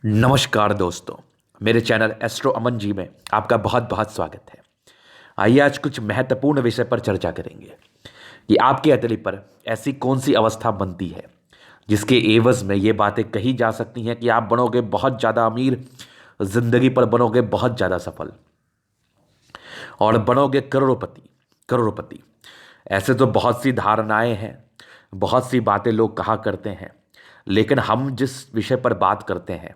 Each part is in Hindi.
नमस्कार दोस्तों। मेरे चैनल एस्ट्रो अमन जी में आपका बहुत बहुत स्वागत है। आइए आज कुछ महत्वपूर्ण विषय पर चर्चा करेंगे कि आपके हथेली पर ऐसी कौन सी अवस्था बनती है जिसके एवज में ये बातें कही जा सकती हैं कि आप बनोगे बहुत ज़्यादा अमीर, जिंदगी पर बनोगे बहुत ज़्यादा सफल और बनोगे करोड़पति। करोड़पति ऐसे तो बहुत सी धारणाएं हैं, बहुत सी बातें लोग कहा करते हैं, लेकिन हम जिस विषय पर बात करते हैं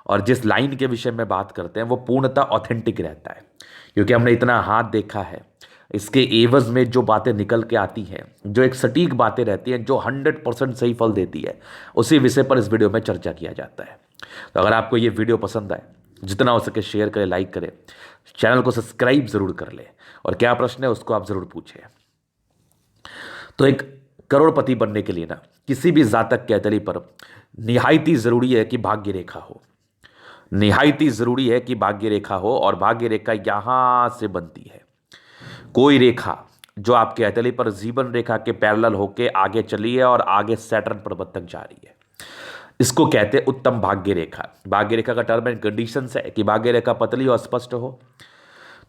और जिस लाइन के विषय में बात करते हैं वो पूर्णतः ऑथेंटिक रहता है, क्योंकि हमने इतना हाथ देखा है। इसके एवज में जो बातें निकल के आती हैं, जो एक सटीक बातें रहती हैं, जो 100% सही फल देती है, उसी विषय पर इस वीडियो में चर्चा किया जाता है। तो अगर आपको ये वीडियो पसंद आए, जितना हो सके शेयर करें, लाइक करें, चैनल को सब्सक्राइब जरूर कर ले और क्या प्रश्न है उसको आप जरूर पूछें। तो एक करोड़पति बनने के लिए ना किसी भी जातक के हथेली पर निहायती जरूरी है कि भाग्य रेखा हो। निहायती जरूरी है कि भाग्य रेखा हो, और भाग्य रेखा यहां से बनती है। कोई रेखा जो आपके हथेली पर जीवन रेखा के पैरेलल होके आगे चली है और आगे सैटर्न पर्वत तक जा रही है, इसको कहते हैं उत्तम भाग्य रेखा। भाग्य रेखा का टर्म एंड कंडीशन है कि भाग्य रेखा पतली और स्पष्ट हो।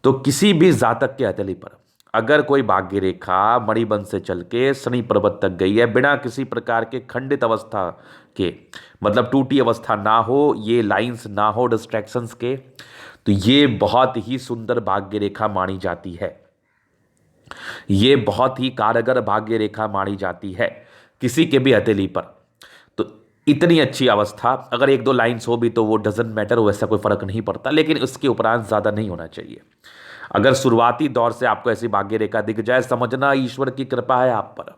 तो किसी भी जातक के हथेली पर अगर कोई भाग्य रेखा मणिबंध से चल के शनि पर्वत तक गई है बिना किसी प्रकार के खंडित अवस्था के, मतलब टूटी अवस्था ना हो, ये लाइंस ना हो डिस्ट्रैक्शंस के, तो ये बहुत ही सुंदर भाग्य रेखा मानी जाती है। ये बहुत ही कारगर भाग्य रेखा मानी जाती है किसी के भी हथेली पर। तो इतनी अच्छी अवस्था अगर एक दो लाइंस हो भी तो वो डजेंट मैटर, वैसा कोई फर्क नहीं पड़ता, लेकिन उसके उपरांत ज्यादा नहीं होना चाहिए। अगर शुरुआती दौर से आपको ऐसी भाग्य रेखा दिख जाए, समझना ईश्वर की कृपा है आप पर।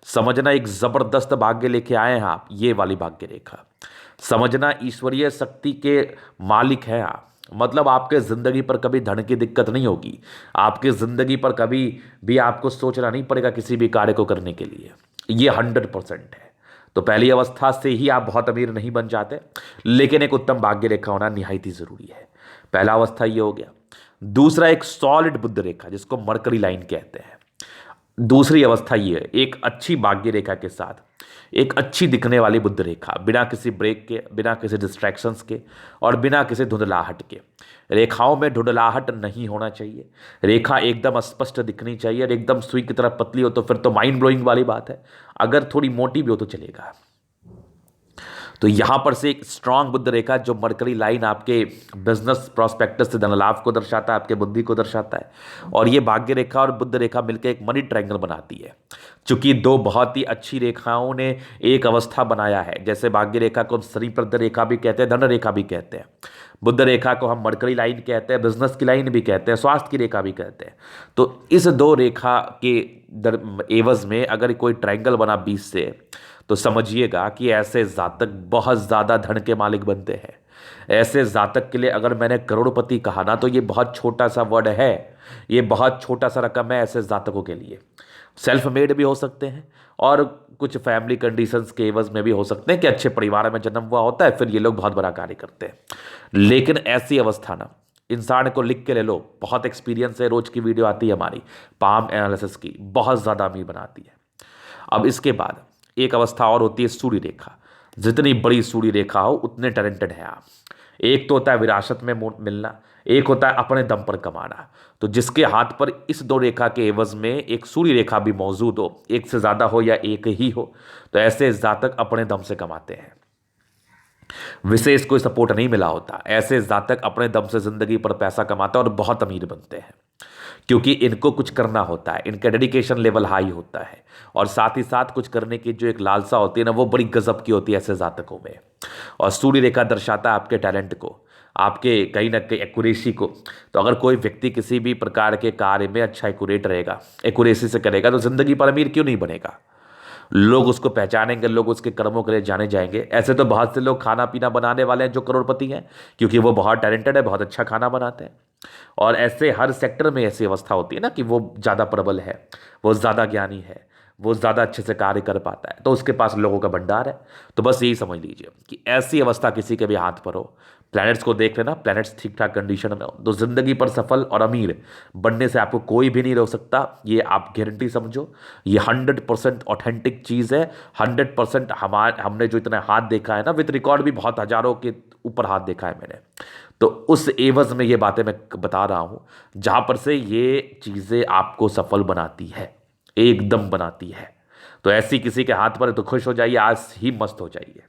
समझना एक जबरदस्त भाग्य लेके आए हैं आप, ये वाली भाग्य रेखा। समझना ईश्वरीय शक्ति के मालिक हैं आप, मतलब आपके जिंदगी पर कभी धन की दिक्कत नहीं होगी। आपकी जिंदगी पर कभी भी आपको सोचना नहीं पड़ेगा किसी भी कार्य को करने के लिए। ये 100% है। तो पहली अवस्था से ही आप बहुत अमीर नहीं बन जाते, लेकिन एक उत्तम भाग्य रेखा होना निहायती जरूरी है। पहला अवस्था ये हो गया। दूसरा एक सॉलिड बुद्ध रेखा, जिसको मरकरी लाइन कहते हैं। दूसरी अवस्था ये है, एक अच्छी भाग्य रेखा के साथ एक अच्छी दिखने वाली बुद्ध रेखा, बिना किसी ब्रेक के, बिना किसी डिस्ट्रैक्शंस के और बिना किसी धुंधलाहट के। रेखाओं में धुंधलाहट नहीं होना चाहिए, रेखा एकदम स्पष्ट दिखनी चाहिए, और एकदम सुई की तरह पतली हो तो फिर तो माइंड ब्लोइंग वाली बात है। अगर थोड़ी मोटी भी हो तो चलेगा। तो यहां पर से एक स्ट्रांग बुद्ध रेखा, जो मरकरी लाइन आपके बिजनेस प्रोस्पेक्टस से धनलाभ को दर्शाता है, आपके बुद्धि को दर्शाता है, और ये भाग्य रेखा और बुद्ध रेखा मिलकर एक मनी ट्रायंगल बनाती है। चूंकि दो बहुत ही अच्छी रेखाओं ने एक अवस्था बनाया है, जैसे भाग्य रेखा को हम श्रीप्रद रेखा भी कहते हैं, धन रेखा भी कहते हैं, बुद्ध रेखा को हम मरकरी लाइन कहते हैं, बिजनेस की लाइन भी कहते हैं, स्वास्थ्य की रेखा भी कहते हैं। तो इस दो रेखा के एवज में अगर कोई ट्रायंगल बना 20 से, तो समझिएगा कि ऐसे जातक बहुत ज़्यादा धन के मालिक बनते हैं। ऐसे जातक के लिए अगर मैंने करोड़पति कहा ना, तो ये बहुत छोटा सा वर्ड है, ये बहुत छोटा सा रकम है ऐसे जातकों के लिए। सेल्फ मेड भी हो सकते हैं और कुछ फैमिली कंडीशंस के एवज में भी हो सकते हैं कि अच्छे परिवार में जन्म हुआ होता है, फिर ये लोग बहुत बड़ा कार्य करते हैं। लेकिन ऐसी अवस्था ना, इंसान को लिख के ले लो, बहुत एक्सपीरियंस है, रोज की वीडियो आती है हमारी पाम एनालिसिस की, बहुत ज़्यादा अमीर बनाती है। अब इसके बाद एक अवस्था और होती है सूर्य रेखा। जितनी बड़ी सूर्य रेखा हो उतने टैलेंटेड हैं आप। एक तो होता है विरासत में मिलना, एक होता है अपने दम पर कमाना। तो जिसके हाथ पर इस दो रेखा के एवज में एक सूर्य रेखा भी मौजूद हो, एक से ज्यादा हो या एक ही हो, तो ऐसे जातक अपने दम से कमाते हैं, विशेष कोई सपोर्ट नहीं मिला होता। ऐसे जातक अपने दम से जिंदगी पर पैसा कमाते हैं और बहुत अमीर बनते हैं, क्योंकि इनको कुछ करना होता है, इनका डेडिकेशन लेवल हाई होता है, और साथ ही साथ कुछ करने की जो एक लालसा होती है ना, वो बड़ी गजब की होती है ऐसे जातकों में। और सूर्य रेखा दर्शाता है आपके टैलेंट को, आपके कहीं ना कहीं एक्यूरेसी को। तो अगर कोई व्यक्ति किसी भी प्रकार के कार्य में अच्छा एक्यूरेट रहेगा, एक्यूरेसी से करेगा, तो जिंदगी पर अमीर क्यों नहीं बनेगा। लोग उसको पहचानेंगे, लोग उसके कर्मों के लिए जाने जाएंगे। ऐसे तो बहुत से लोग खाना पीना बनाने वाले हैं जो करोड़पति हैं, क्योंकि वो बहुत टैलेंटेड है, बहुत अच्छा खाना बनाते हैं। और ऐसे हर सेक्टर में ऐसी अवस्था होती है ना कि वो ज़्यादा प्रबल है, वो ज़्यादा ज्ञानी है, वो ज़्यादा अच्छे से कार्य कर पाता है, तो उसके पास लोगों का भंडार है। तो बस यही समझ लीजिए कि ऐसी अवस्था किसी के भी हाथ पर हो, प्लैनेट्स को देख लेना, प्लैनेट्स ठीक ठाक कंडीशन में हो, तो जिंदगी पर सफल और अमीर बनने से आपको कोई भी नहीं रोक सकता। ये आप गारंटी समझो, ये 100% ऑथेंटिक चीज़ है। 100% हमने जो इतना हाथ देखा है ना, विद रिकॉर्ड भी बहुत हजारों के ऊपर हाथ देखा है मैंने, तो उस एवज में ये बातें मैं बता रहा हूं, जहां पर से ये चीज़ें आपको सफल बनाती है, एकदम बनाती है। तो ऐसी किसी के हाथ पर है तो खुश हो जाइए, आज ही मस्त हो जाइए।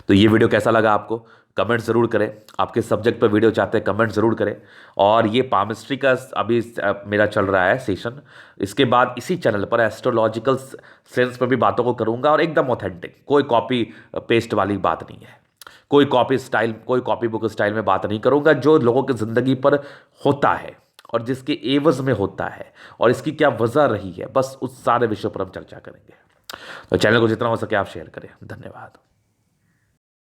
तो ये वीडियो कैसा लगा आपको, कमेंट जरूर करें। आपके सब्जेक्ट पर वीडियो चाहते हैं, कमेंट जरूर करें। और ये पामिस्ट्री का अभी मेरा चल रहा है सेशन, इसके बाद इसी चैनल पर एस्ट्रोलॉजिकल सेंस पर भी बातों को करूंगा, और एकदम ऑथेंटिक, कोई कॉपी पेस्ट वाली बात नहीं है, कोई कॉपी स्टाइल, कोई कॉपी बुक स्टाइल में बात नहीं करूंगा। जो लोगों की जिंदगी पर होता है और जिसके एवज में होता है और इसकी क्या वजह रही है, बस उस सारे विषयों पर हम चर्चा करेंगे। तो चैनल को जितना हो सके आप शेयर करें। धन्यवाद।